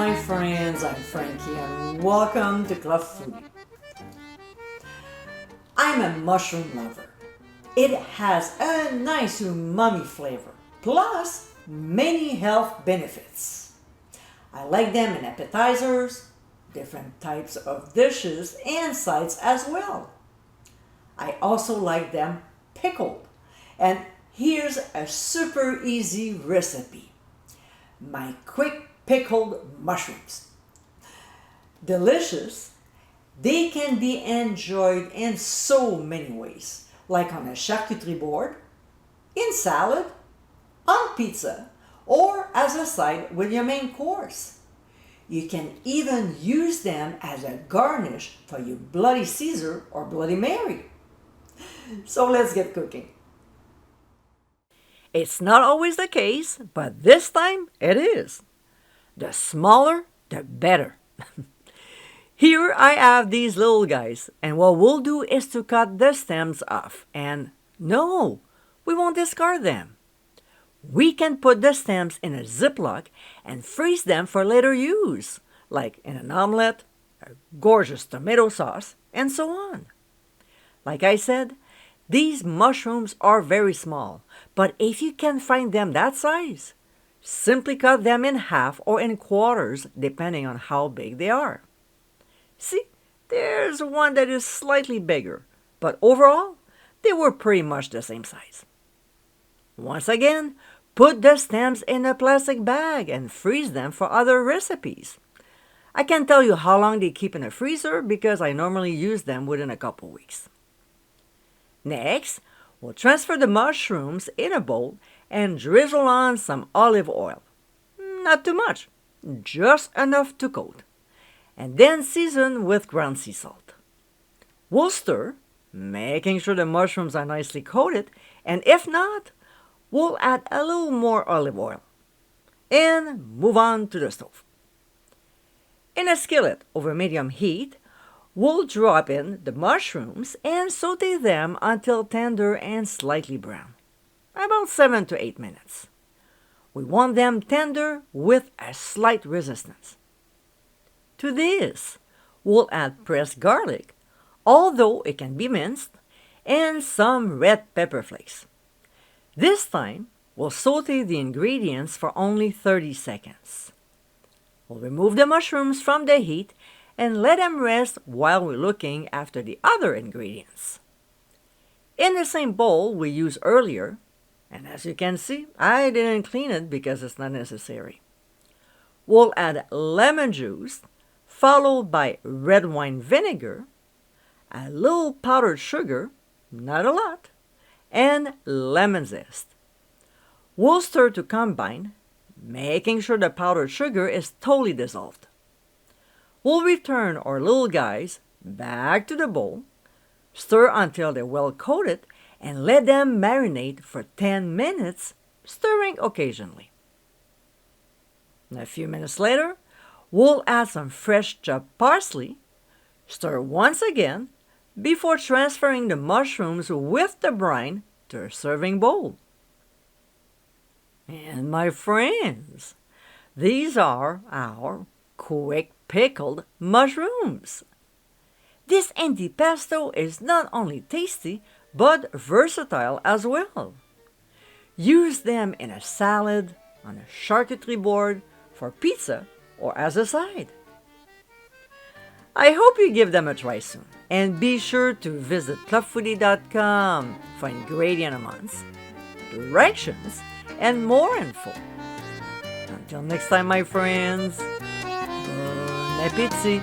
my friends, I'm Frankie and welcome to Club Foodie. I'm a mushroom lover. It has a nice umami flavor, plus many health benefits. I like them in appetizers, different types of dishes, and sides as well. I also like them pickled, and here's a super easy recipe. My quick pickled mushrooms. Delicious, they can be enjoyed in so many ways, like on a charcuterie board, in salad, on pizza, or as a side with your main course. You can even use them as a garnish for your Bloody Caesar or Bloody Mary. So let's get cooking. It's not always the case, but this time it is. The smaller, the better. Here I have these little guys, and what we'll do is to cut the stems off. And no, we won't discard them. We can put the stems in a Ziploc and freeze them for later use, like in an omelette, a gorgeous tomato sauce, and so on. Like I said, these mushrooms are very small, but if you can find them that size, simply cut them in half or in quarters depending on how big they are. See, there's one that is slightly bigger, but overall, they were pretty much the same size. Once again, put the stems in a plastic bag and freeze them for other recipes. I can't tell you how long they keep in the freezer because I normally use them within a couple weeks. Next, we'll transfer the mushrooms in a bowl and drizzle on some olive oil. Not too much, just enough to coat. And then season with ground sea salt. We'll stir, making sure the mushrooms are nicely coated, and if not, we'll add a little more olive oil. And move on to the stove. In a skillet over medium heat, we'll drop in the mushrooms and saute them until tender and slightly brown. About 7 to 8 minutes. We want them tender with a slight resistance. To this, we'll add pressed garlic, although it can be minced, and some red pepper flakes. This time, we'll saute the ingredients for only 30 seconds. We'll remove the mushrooms from the heat and let them rest while we're looking after the other ingredients. In the same bowl we used earlier, and as you can see, I didn't clean it because it's not necessary. We'll add lemon juice, followed by red wine vinegar, a little powdered sugar, not a lot, and lemon zest. We'll stir to combine, making sure the powdered sugar is totally dissolved. We'll return our little guys back to the bowl, stir until they're well coated, and let them marinate for 10 minutes, stirring occasionally. A few minutes later, we'll add some fresh chopped parsley, stir once again, before transferring the mushrooms with the brine to a serving bowl. And my friends, these are our quick pickled mushrooms. This antipasto is not only tasty, but versatile as well. Use them in a salad, on a charcuterie board, for pizza, or as a side. I hope you give them a try soon, and be sure to visit clubfoodie.com for ingredient amounts, directions, and more info. Until next time, my friends, bon appétit!